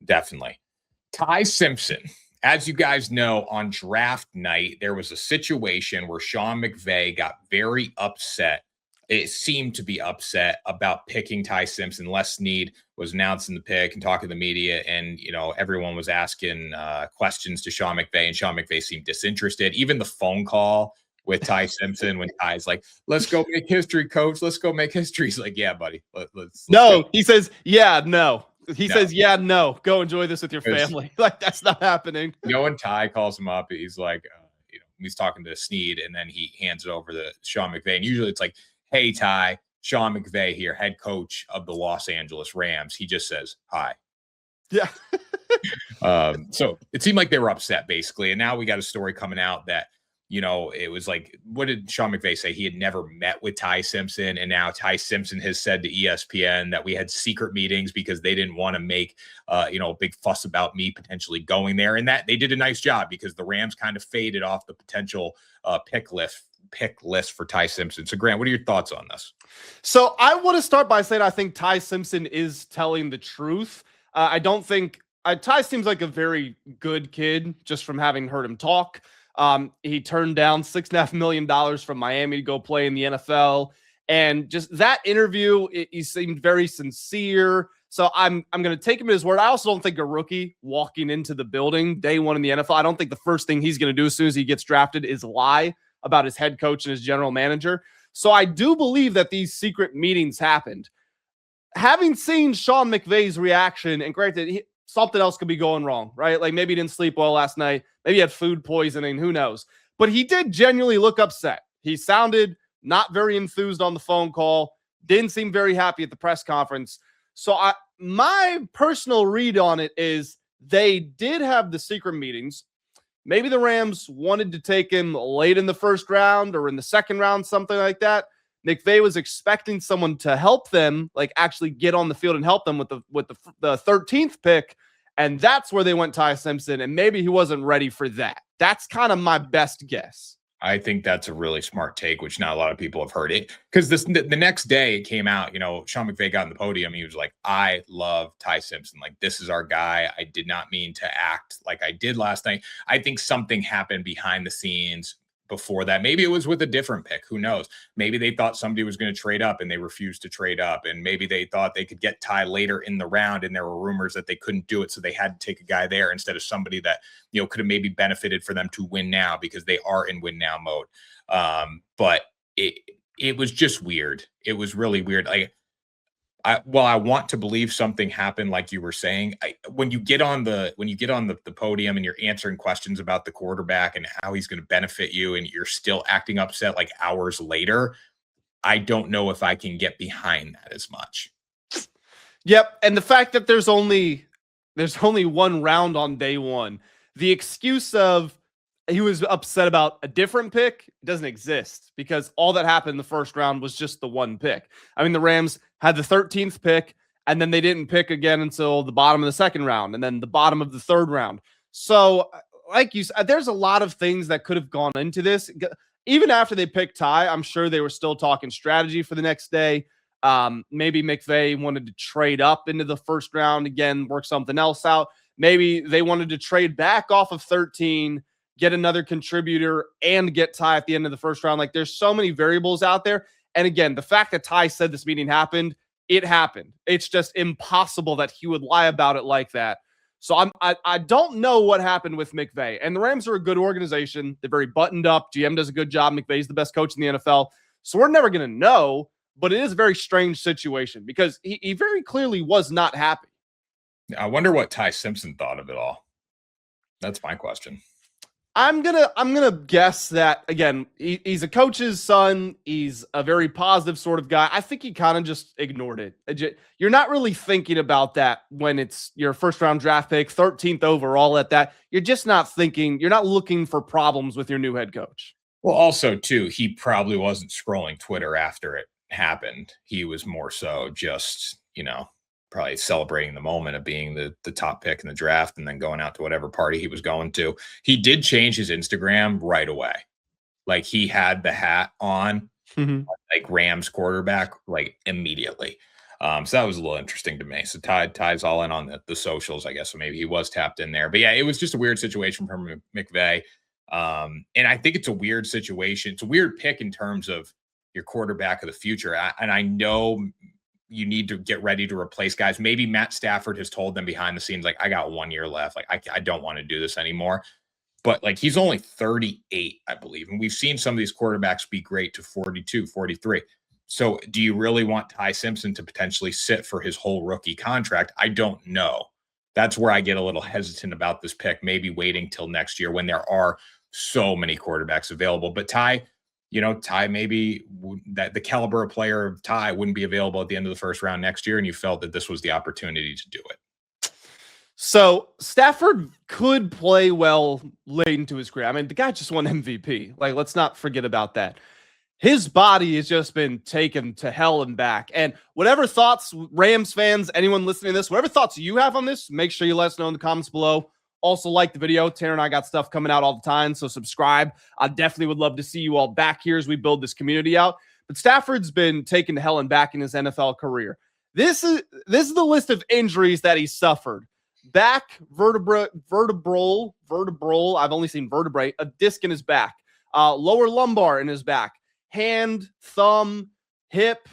Definitely. Ty Simpson. As you guys know, on draft night, there was a situation where Sean McVay got very upset. It seemed to be upset about picking Ty Simpson. Les Snead was announcing the pick and talking to the media, and everyone was asking questions to Sean McVay, and Sean McVay seemed disinterested. Even the phone call with Ty Simpson when Ty's like, "Let's go make history, coach. Let's go make history." He's like, "Yeah, buddy. Let's no." go. He says, "Yeah, no." He says, "Yeah, no. Go enjoy this with your family." Like, that's not happening. When Ty calls him up, he's like, he's talking to Snead, and then he hands it over to Sean McVay. And usually it's like, "Hey, Ty, Sean McVay here, head coach of the Los Angeles Rams." He just says, "Hi." Yeah. So it seemed like they were upset, basically. And now we got a story coming out that, it was like, what did Sean McVay say? He had never met with Ty Simpson. And now Ty Simpson has said to ESPN that we had secret meetings because they didn't want to make, a big fuss about me potentially going there. And that they did a nice job because the Rams kind of faded off the potential pick list for Ty Simpson. So, Grant, what are your thoughts on this? So I want to start by saying I think Ty Simpson is telling the truth. I don't think Ty seems like a very good kid just from having heard him talk. He turned down $6.5 million from Miami to go play in the NFL. And just that interview, he seemed very sincere. So I'm going to take him at his word. I also don't think a rookie walking into the building day one in the NFL, I don't think the first thing he's going to do as soon as he gets drafted is lie about his head coach and his general manager. So I do believe that these secret meetings happened. Having seen Sean McVay's reaction, and granted, something else could be going wrong, right? Like maybe he didn't sleep well last night. Maybe he had food poisoning. Who knows? But he did genuinely look upset. He sounded not very enthused on the phone call. Didn't seem very happy at the press conference. So my personal read on it is they did have the secret meetings. Maybe the Rams wanted to take him late in the first round or in the second round, something like that. McVay was expecting someone to help them, like actually get on the field and help them with the 13th pick. And that's where they went Ty Simpson. And maybe he wasn't ready for that. That's kind of my best guess. I think that's a really smart take, which not a lot of people have heard it. Because the next day it came out, Sean McVay got on the podium. He was like, "I love Ty Simpson. Like, this is our guy. I did not mean to act like I did last night." I think something happened behind the scenes before that. Maybe it was with a different pick. Who knows? Maybe they thought somebody was going to trade up and they refused to trade up. And maybe they thought they could get Ty later in the round and there were rumors that they couldn't do it. So they had to take a guy there instead of somebody that, could have maybe benefited for them to win now because they are in win now mode. But it was just weird. It was really weird. I want to believe something happened, like you were saying. When you get on the podium and you're answering questions about the quarterback and how he's going to benefit you, and you're still acting upset like hours later, I don't know if I can get behind that as much. Yep, and the fact that there's only one round on day one, the excuse of he was upset about a different pick doesn't exist because all that happened in the first round was just the one pick. I mean, the Rams had the 13th pick, and then they didn't pick again until the bottom of the second round, and then the bottom of the third round. So, like you said, there's a lot of things that could have gone into this. Even after they picked Ty, I'm sure they were still talking strategy for the next day. Maybe McVay wanted to trade up into the first round again, work something else out. Maybe they wanted to trade back off of 13, get another contributor, and get Ty at the end of the first round. Like, there's so many variables out there. And again, the fact that Ty said this meeting happened, it happened. It's just impossible that he would lie about it like that. So I don't know what happened with McVay. And the Rams are a good organization. They're very buttoned up. GM does a good job. McVay's the best coach in the NFL. So we're never going to know, but it is a very strange situation because he very clearly was not happy. I wonder what Ty Simpson thought of it all. That's my question. I'm gonna guess that, again, he's a coach's son. He's a very positive sort of guy. I think he kind of just ignored it. You're not really thinking about that when it's your first round draft pick, 13th overall at that. You're just not thinking, you're not looking for problems with your new head coach. Well, also, too, he probably wasn't scrolling Twitter after it happened. He was more so just, probably celebrating the moment of being the top pick in the draft and then going out to whatever party he was going to. He did change his Instagram right away. Like, he had the hat on, like Rams quarterback, like immediately. So that was a little interesting to me. So Ty's all in on the socials, I guess. So maybe he was tapped in there. But yeah, it was just a weird situation from McVay. And I think it's a weird situation. It's a weird pick in terms of your quarterback of the future. And I know you need to get ready to replace guys. Maybe Matt Stafford has told them behind the scenes, like, I got 1 year left. Like, I don't want to do this anymore. But like, he's only 38, I believe. And we've seen some of these quarterbacks be great to 42, 43. So do you really want Ty Simpson to potentially sit for his whole rookie contract? I don't know. That's where I get a little hesitant about this pick, maybe waiting till next year when there are so many quarterbacks available. But Ty, Ty maybe that the caliber of player of Ty wouldn't be available at the end of the first round next year, and you felt that this was the opportunity to do it. So Stafford could play well late into his career. I mean, the guy just won MVP. Like, let's not forget about that. His body has just been taken to hell and back. And whatever thoughts, Rams fans, anyone listening to this, whatever thoughts you have on this, make sure you let us know in the comments below. Also, like the video. Tanner and I got stuff coming out all the time, so subscribe. I definitely would love to see you all back here as we build this community out. But Stafford's been taken to hell and back in his NFL career. This is the list of injuries that he suffered. Back, vertebral. I've only seen vertebrae. A disc in his back. Lower lumbar in his back. Hand, thumb, hip,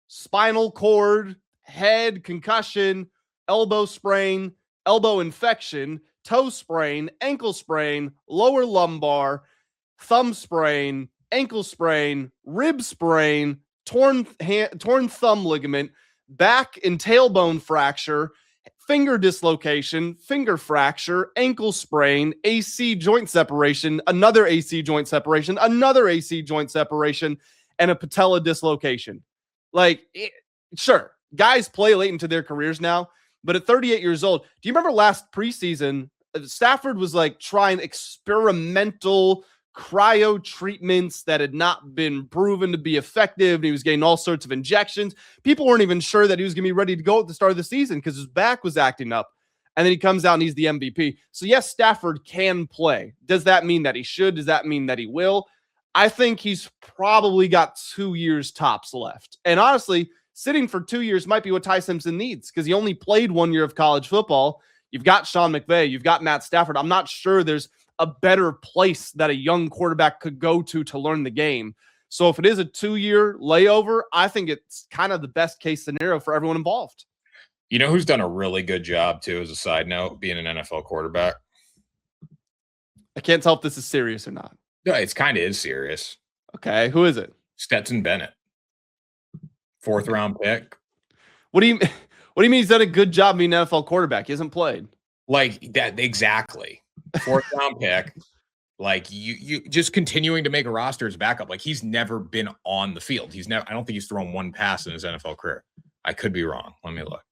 spinal cord, head, concussion, elbow sprain, elbow infection, toe sprain, ankle sprain, lower lumbar, thumb sprain, ankle sprain, rib sprain, torn thumb ligament, back and tailbone fracture, finger dislocation, finger fracture, ankle sprain, AC joint separation, another AC joint separation, another AC joint separation, and a patella dislocation. Sure, guys play late into their careers now, but at 38 years old, do you remember last preseason, Stafford was like trying experimental cryo treatments that had not been proven to be effective. And he was getting all sorts of injections. People weren't even sure that he was going to be ready to go at the start of the season because his back was acting up. And then he comes out and he's the MVP. So yes, Stafford can play. Does that mean that he should? Does that mean that he will? I think he's probably got 2 years tops left. And honestly, sitting for 2 years might be what Ty Simpson needs because he only played 1 year of college football. You've got Sean McVay. You've got Matt Stafford. I'm not sure there's a better place that a young quarterback could go to learn the game. So if it is a 2-year layover, I think it's kind of the best case scenario for everyone involved. You know who's done a really good job, too, as a side note, being an NFL quarterback? I can't tell if this is serious or not. No, it's kind of is serious. Okay, who is it? Stetson Bennett. 4th round pick. What do you mean he's done a good job being an NFL quarterback? He hasn't played. Like that, exactly. 4th round pick. Like you just continuing to make a roster as backup. Like he's never been on the field. I don't think he's thrown one pass in his NFL career. I could be wrong. Let me look.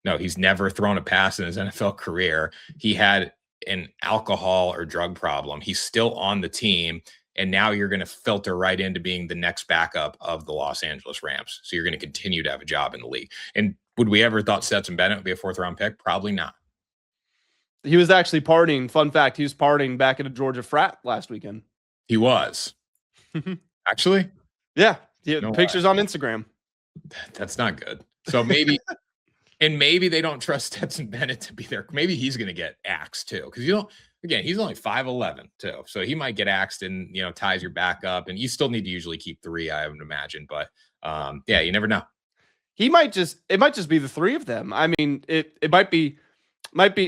No, he's never thrown a pass in his NFL career. He had an alcohol or drug problem. He's still on the team. And now you're going to filter right into being the next backup of the Los Angeles Rams. So you're going to continue to have a job in the league. And would we ever thought Stetson Bennett would be a 4th round pick? Probably not. He was actually partying. Fun fact, he was partying back at a Georgia frat last weekend. He was. Actually? Yeah. No pictures on Instagram. That's not good. So maybe maybe they don't trust Stetson Bennett to be there. Maybe he's going to get axed too. Because again, he's only 5'11" too. So he might get axed and ties your back up. And you still need to usually keep 3, I would imagine. But yeah, you never know. It might just be the 3 of them. I mean, it might be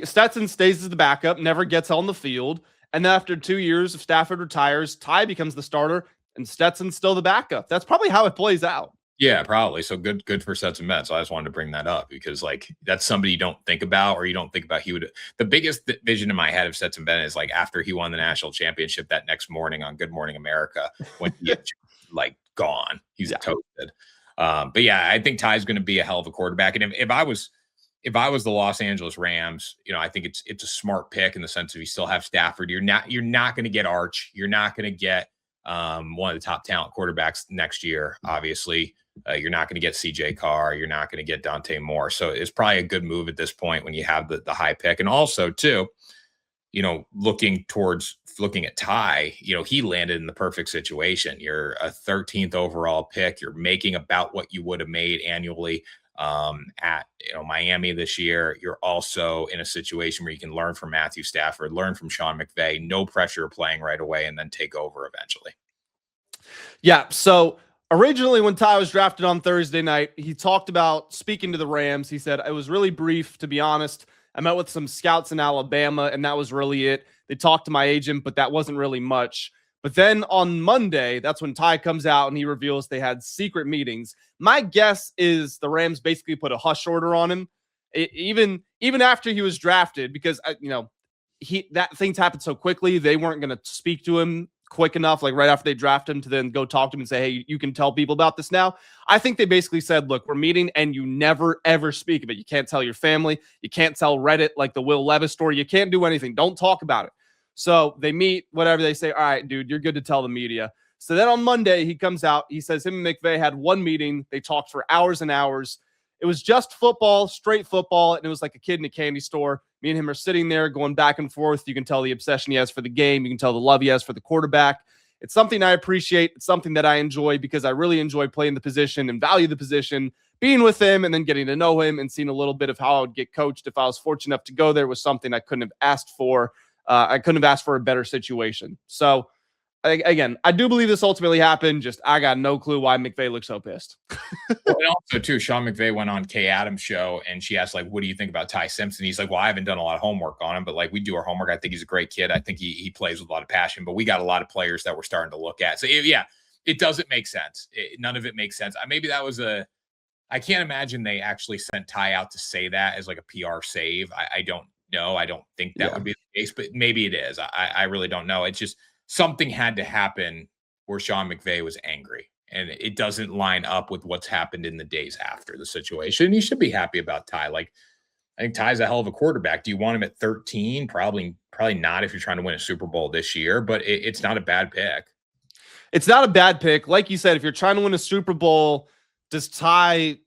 Stetson stays as the backup, never gets on the field. And then after 2 years, if Stafford retires, Ty becomes the starter and Stetson's still the backup. That's probably how it plays out. Yeah, probably. So good for Stetson Bennett. So I just wanted to bring that up because that's somebody you don't think about, or you don't think about the biggest vision in my head of Stetson Bennett is after he won the national championship that next morning on Good Morning America when he had gone. He's toasted. But yeah, I think Ty's going to be a hell of a quarterback. And if I was the Los Angeles Rams, I think it's a smart pick in the sense of you still have Stafford. You're not going to get Arch. You're not going to get one of the top talent quarterbacks next year. Obviously, you're not going to get CJ Carr. You're not going to get Dante Moore. So it's probably a good move at this point when you have the high pick. And also too, looking at Ty, he landed in the perfect situation. You're a 13th overall pick. You're making about what you would have made annually at Miami this year. You're also in a situation where you can learn from Matthew Stafford, learn from Sean McVay, no pressure of playing right away, and then take over eventually. Yeah. So originally, when Ty was drafted on Thursday night, he talked about speaking to the Rams. He said, it was really brief, to be honest. I met with some scouts in Alabama, and that was really it. They talked to my agent, but that wasn't really much. But then on Monday, that's when Ty comes out and he reveals they had secret meetings. My guess is the Rams basically put a hush order on him, even after he was drafted, because that things happened so quickly. They weren't going to speak to him quick enough, like right after they draft him, to then go talk to him and say, hey, you can tell people about this now. I think they basically said, look, we're meeting and you never, ever speak of it. You can't tell your family. You can't tell Reddit like the Will Levis story. You can't do anything. Don't talk about it. So they meet, whatever they say. All right, dude, you're good to tell the media. So then on Monday, he comes out. He says him and McVay had one meeting. They talked for hours and hours. It was just football, straight football, and it was like a kid in a candy store. Me and him are sitting there going back and forth. You can tell the obsession he has for the game. You can tell the love he has for the quarterback. It's something I appreciate. It's something that I enjoy because I really enjoy playing the position and value the position. Being with him and then getting to know him and seeing a little bit of how I would get coached if I was fortunate enough to go there was something I couldn't have asked for. I couldn't have asked for a better situation. So, again, I do believe this ultimately happened. Just I got no clue why McVay looks so pissed. Well, and also, too, Sean McVay went on Kay Adams' show, and she asked, like, what do you think about Ty Simpson? He's like, well, I haven't done a lot of homework on him, but, like, we do our homework. I think he's a great kid. I think he plays with a lot of passion, but we got a lot of players that we're starting to look at. So, it doesn't make sense. None of it makes sense. Maybe that was I can't imagine they actually sent Ty out to say that as, like, a PR save. I don't know. I don't think that would be the case, but maybe it is. I really don't know. It's just something had to happen where Sean McVay was angry, and it doesn't line up with what's happened in the days after the situation. You should be happy about Ty. Like, I think Ty's a hell of a quarterback. Do you want him at 13? Probably not if you're trying to win a Super Bowl this year, but it's not a bad pick. It's not a bad pick. Like you said, if you're trying to win a Super Bowl, does Ty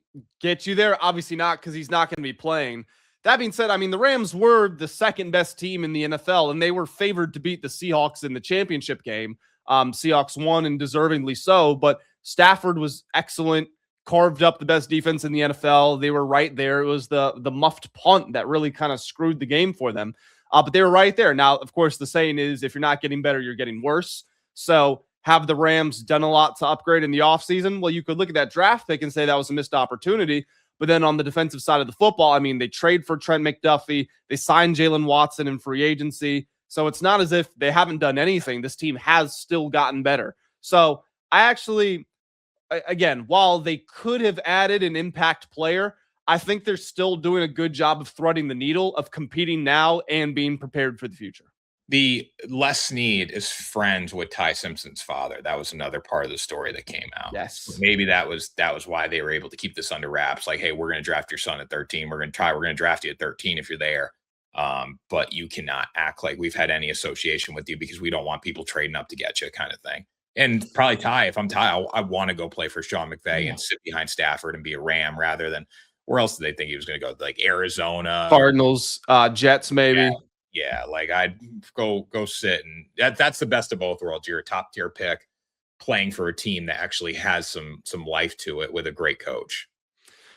get you there? Obviously not, because he's not going to be playing. That being said, I mean, the Rams were the second best team in the NFL, and they were favored to beat the Seahawks in the championship game. Seahawks won, and deservingly so, but Stafford was excellent, carved up the best defense in the NFL. They were right there. It was the muffed punt that really kind of screwed the game for them. But they were right there. Now, of course, the saying is, if you're not getting better, you're getting worse. So have the Rams done a lot to upgrade in the offseason? Well, you could look at that draft pick and say that was a missed opportunity. But then on the defensive side of the football, I mean, they trade for Trent McDuffie. They signed Jalen Watson in free agency. So it's not as if they haven't done anything. This team has still gotten better. So I actually, again, while they could have added an impact player, I think they're still doing a good job of threading the needle of competing now and being prepared for the future. The Les Snead is friends with Ty Simpson's father. That was another part of the story that came out. Yes. Maybe that was why they were able to keep this under wraps. Like, hey, we're going to draft your son at 13. We're going to draft you at 13 if you're there. But you cannot act like we've had any association with you because we don't want people trading up to get you, kind of thing. And probably Ty, if I'm Ty, I want to go play for Sean McVay and sit behind Stafford and be a Ram rather than where else did they think he was going to go? Like Arizona, Cardinals, Jets, maybe. Yeah, like I'd go sit, and that's the best of both worlds. You're a top tier pick playing for a team that actually has some life to it with a great coach.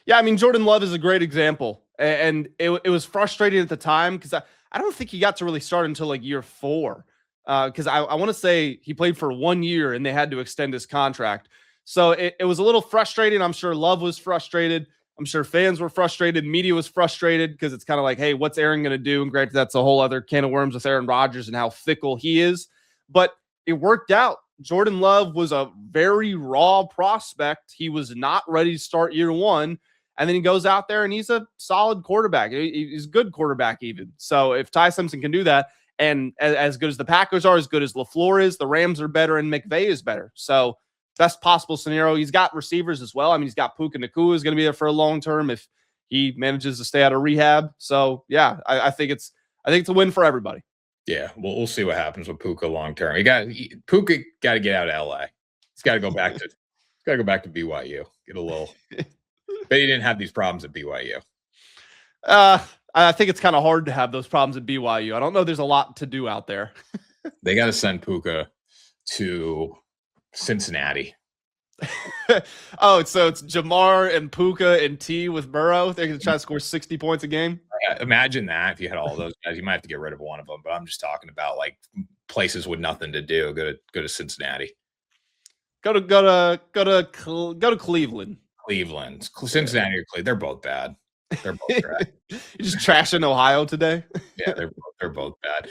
Yeah, I mean, Jordan Love is a great example. And it was frustrating at the time because I don't think he got to really start until like year 4. Because I want to say he played for 1 year and they had to extend his contract. So it was a little frustrating. I'm sure Love was frustrated. I'm sure fans were frustrated. Media was frustrated because it's kind of like, hey, what's Aaron going to do? And granted, that's a whole other can of worms with Aaron Rodgers and how fickle he is. But it worked out. Jordan Love was a very raw prospect. He was not ready to start year 1. And then he goes out there and he's a solid quarterback. He's a good quarterback even. So if Ty Simpson can do that, and as good as the Packers are, as good as LaFleur is, the Rams are better and McVay is better. So best possible scenario. He's got receivers as well. I mean, he's got Puka Nacua is going to be there for a long term if he manages to stay out of rehab. So yeah, I think it's a win for everybody. Yeah, we'll see what happens with Puka long term. Puka got to get out of LA. He's got to go back to BYU. Get a little. But he didn't have these problems at BYU. I think it's kind of hard to have those problems at BYU. I don't know. There's a lot to do out there. They got to send Puka to Cincinnati. Oh, so it's Jamar and Puka and T with Burrow. They're going to try to score 60 points a game. Imagine that if you had all those guys. You might have to get rid of one of them, but I'm just talking about like places with nothing to do. Go to Cincinnati. Go to Cleveland. Cleveland, Cincinnati, or Cleveland. They're both bad. They're both trash. You're just trashing Ohio today. Yeah, they're both bad.